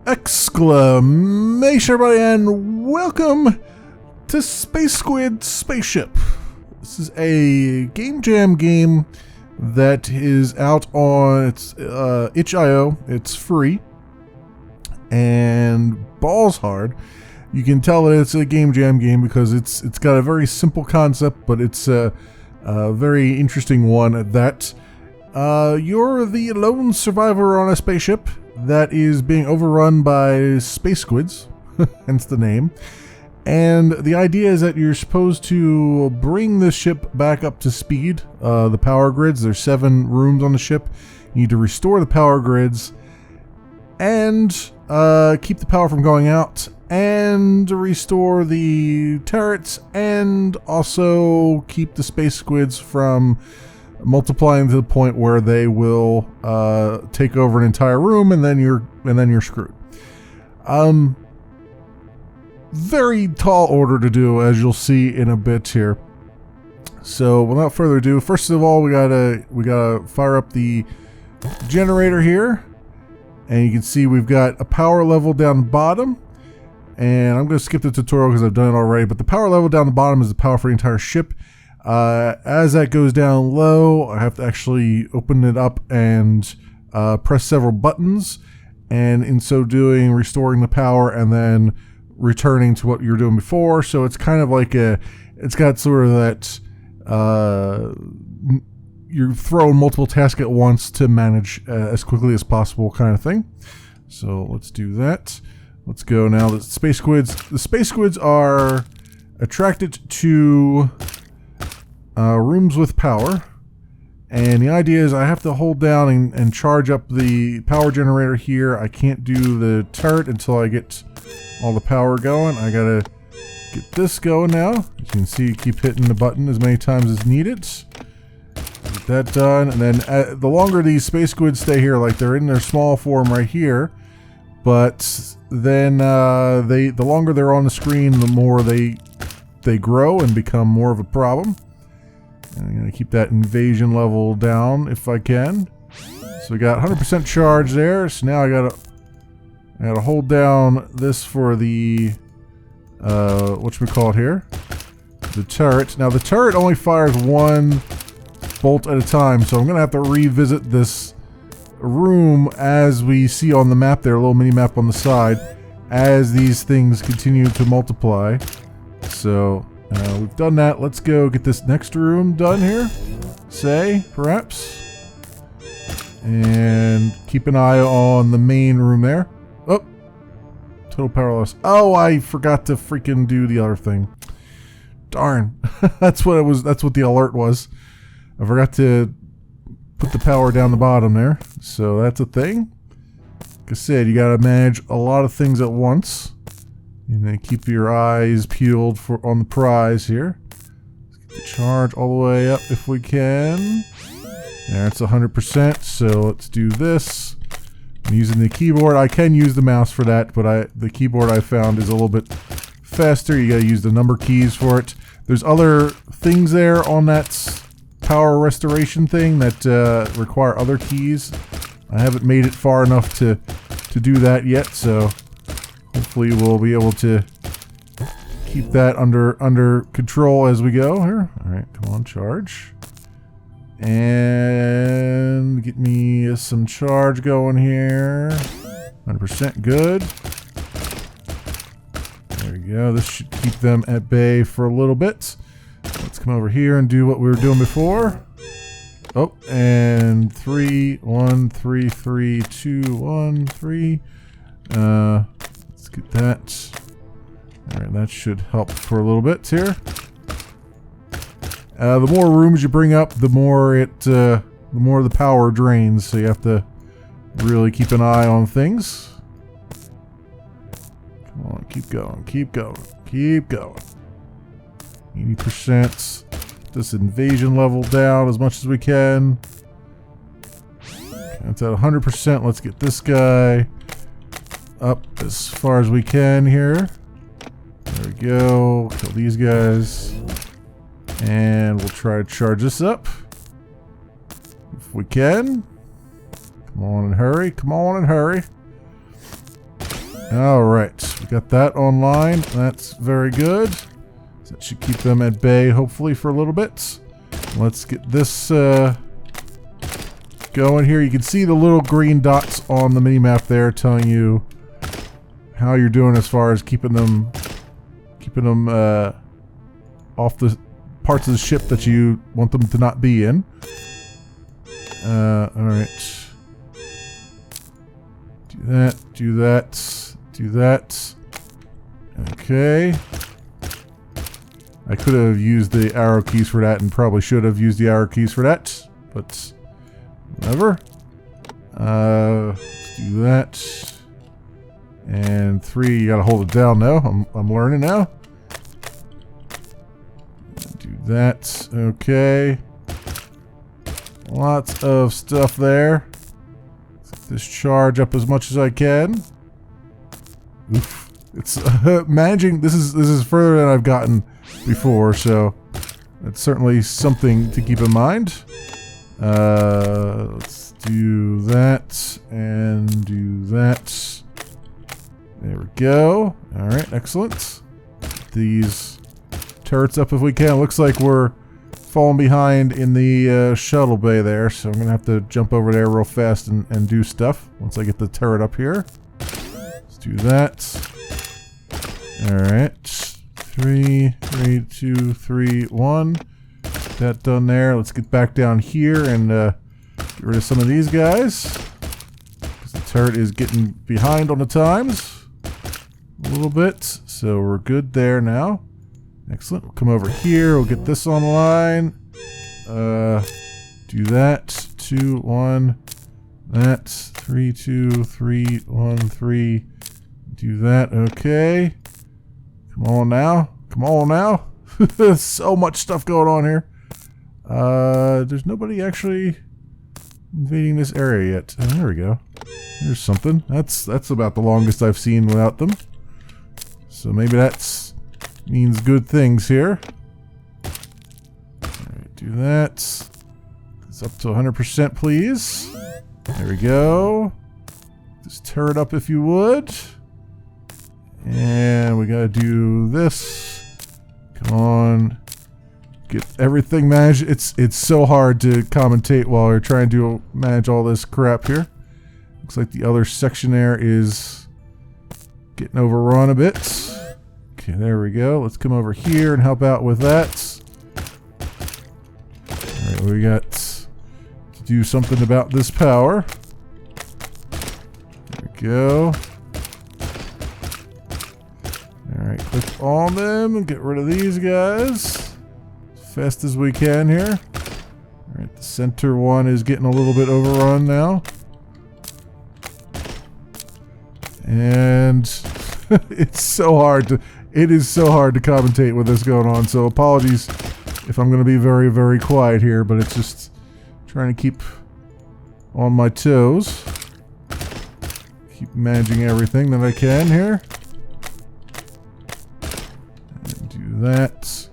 Exclamation, everybody, and welcome to Space Squid Spaceship. This is a Game Jam game that is out on itch.io. It's free and balls hard. You can tell that it's a Game Jam game because it's got a very simple concept, but it's a very interesting one at that. You're the lone survivor on a spaceship that is being overrun by space squids, hence the name. And the idea is that you're supposed to bring the ship back up to speed. The power grids, there's 7 rooms on the ship. You need to restore the power grids and keep the power from going out, and restore the turrets, and also keep the space squids from multiplying to the point where they will take over an entire room, and then you're screwed. Very tall order to do, as you'll see in a bit here. So without further ado, first of all, we gotta fire up the generator here, and you can see we've got a power level down the bottom. And I'm going to skip the tutorial because I've done it already, but the power level down the bottom is the power for the entire ship. As that goes down low, I have to actually open it up and press several buttons, and in so doing, restoring the power and then returning to what you're doing before. So it's kind of like it's got sort of that, you're throwing multiple tasks at once to manage as quickly as possible kind of thing. So let's do that. Let's go now. The space squids are attracted to rooms with power, and the idea is I have to hold down and charge up the power generator here. I can't do the turret until I get all the power going. I gotta get this going now. As you can see, keep hitting the button as many times as needed. Get that done, and then the longer these space squids stay here, like they're in their small form right here, but then the longer they're on the screen, the more they grow and become more of a problem. And I'm gonna keep that invasion level down if I can. So we got 100% charge there. So now I gotta hold down this for the whatchamacallit here, the turret. Now the turret only fires 1 bolt at a time, so I'm gonna have to revisit this room as we see on the map there, a little mini map on the side, as these things continue to multiply. So we've done that. Let's go get this next room done here, perhaps, and keep an eye on the main room there. Oh, total power loss. Oh, I forgot to freaking do the other thing. Darn. That's what the alert was. I forgot to put the power down the bottom there, so that's a thing. Like I said, you gotta manage a lot of things at once, and then keep your eyes peeled on the prize here. Let's get the charge all the way up if we can. There, it's 100%. So let's do this. I'm using the keyboard. I can use the mouse for that, but the keyboard I found is a little bit faster. You gotta use the number keys for it. There's other things there on that power restoration thing that require other keys. I haven't made it far enough to do that yet, so hopefully we'll be able to keep that under control as we go here. Alright, come on, charge. And get me some charge going here. 100% good. There we go. This should keep them at bay for a little bit. Let's come over here and do what we were doing before. Oh, and 3, 1, 3, 3, 2, 1, 3. Let's get that. Alright, that should help for a little bit here. The more rooms you bring up, the more the power drains, so you have to really keep an eye on things. Come on, keep going, keep going, keep going. 80%. This invasion level down as much as we can. Okay, it's at 100%. Let's get this guy up as far as we can here. There we go. Kill these guys. And we'll try to charge this up if we can. Come on and hurry. Come on and hurry. Alright, we got that online. That's very good. That should keep them at bay, hopefully, for a little bit. Let's get this going here. You can see the little green dots on the mini-map there telling you how you're doing as far as keeping them off the parts of the ship that you want them to not be in. Alright. Do that, do that, do that. Okay. I could have used the arrow keys for that and probably should have used the arrow keys for that, but whatever. Let's do that. And 3, you gotta hold it down now. I'm learning now. Do that. Okay. Lots of stuff there. Let's get this charge up as much as I can. Oof. It's managing. This is further than I've gotten before, so that's certainly something to keep in mind. Let's do that and do that. There we go. All right, excellent. Get these turrets up if we can. Looks like we're falling behind in the shuttle bay there, so I'm gonna have to jump over there real fast and do stuff once I get the turret up here. Let's do that. All right, 3, 2, 3, 1. Get that done there. Let's get back down here and get rid of some of these guys, because the turret is getting behind on the times a little bit. So we're good there now. Excellent. We'll come over here. We'll get this online. Do that. 2, 1. That. 3, 2, 3, 1, 3. Do that. Okay. Come on now. Come on now. So much stuff going on here. There's nobody actually invading this area yet. Oh, there we go. There's something. That's about the longest I've seen without them. So maybe that's means good things here. Alright, do that. It's up to 100%, please. There we go. Just turret up if you would. And we gotta do this. Come on. Get everything managed. It's so hard to commentate while you're trying to manage all this crap here. Looks like the other section there is getting overrun a bit. Okay, there we go. Let's come over here and help out with that. Alright, we got to do something about this power. There we go. Alright, click on them and get rid of these guys as fast as we can here. Alright, the center one is getting a little bit overrun now. And it's so hard to... It is so hard to commentate with this going on, so apologies if I'm going to be very, very quiet here, but it's just trying to keep on my toes. Keep managing everything that I can here. And do that.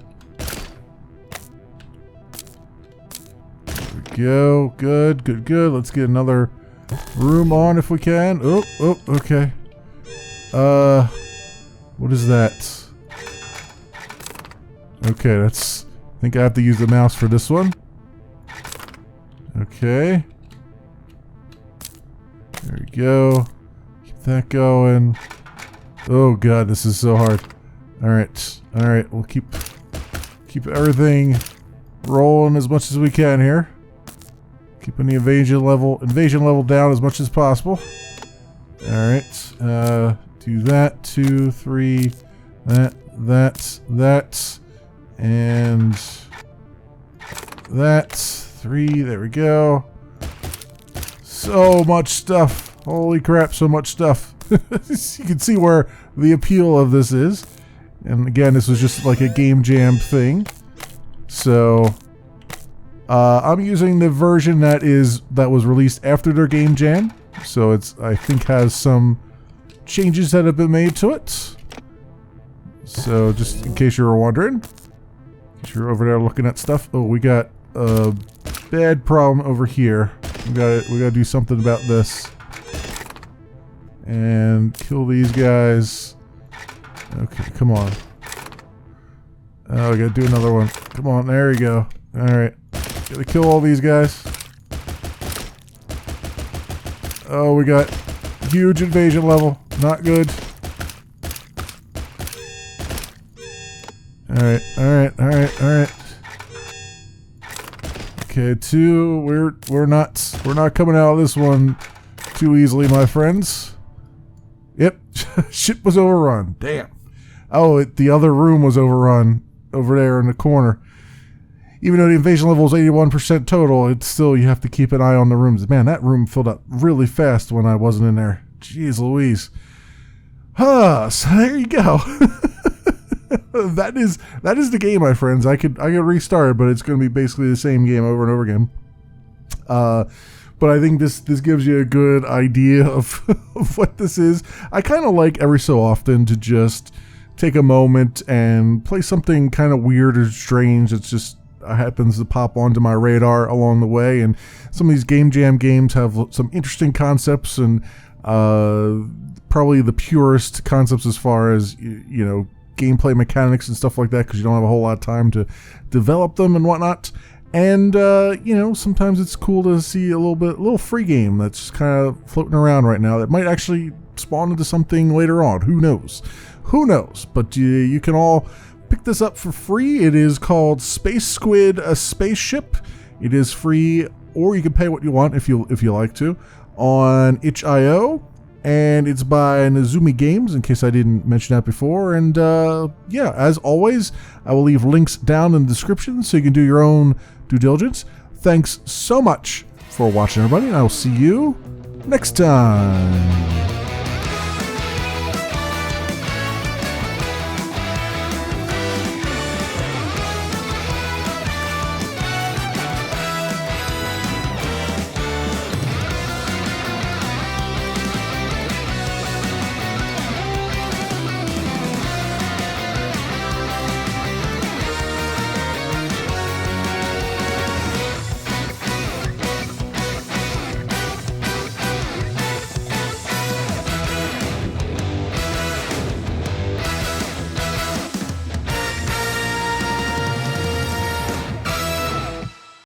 There we go. Good, good, good. Let's get another room on if we can. Oh, oh, okay. What is that? Okay, that's... I think I have to use the mouse for this one. Okay. There we go. Keep that going. Oh god, this is so hard. Alright. Alright, we'll keep everything rolling as much as we can here. Keeping the invasion level down as much as possible. Alright. Do that. 2, 3. That. And that. 3. There we go. So much stuff. Holy crap, so much stuff. You can see where the appeal of this is. And again, this was just like a game jam thing. So I'm using the version that was released after their game jam. So it's, I think, has some changes that have been made to it. So just in case you were wondering, in case you're over there looking at stuff. Oh, we got a bad problem over here. We gotta do something about this. And kill these guys. Okay, come on. Oh, we gotta do another one. Come on, there we go. Alright. Gotta kill all these guys. Oh, we got huge invasion level. Not good. Alright, alright, alright, alright. Okay, 2. We're not coming out of this one too easily, my friends. Yep. Shit was overrun. Damn. Oh, the other room was overrun over there in the corner. Even though the invasion level is 81% total, it's still, you have to keep an eye on the rooms. Man, that room filled up really fast when I wasn't in there. Jeez Louise. Huh, so there you go. That is the game, my friends. I could restart, but it's going to be basically the same game over and over again. But I think this gives you a good idea of, of what this is. I kind of like every so often to just take a moment and play something kind of weird or strange that's just happens to pop onto my radar along the way. And some of these Game Jam games have some interesting concepts and probably the purest concepts as far as, you know, gameplay mechanics and stuff like that, because you don't have a whole lot of time to develop them and whatnot. And you know, sometimes it's cool to see a little free game that's kind of floating around right now that might actually spawn into something later on. Who knows? Who knows? But you can all pick this up for free. It is called Space Squid: A Spaceship. It is free, or you can pay what you want if you like to on itch.io. And it's by Nezumi Games, in case I didn't mention that before. And yeah, as always, I will leave links down in the description so you can do your own due diligence. Thanks so much for watching, everybody, and I will see you next time.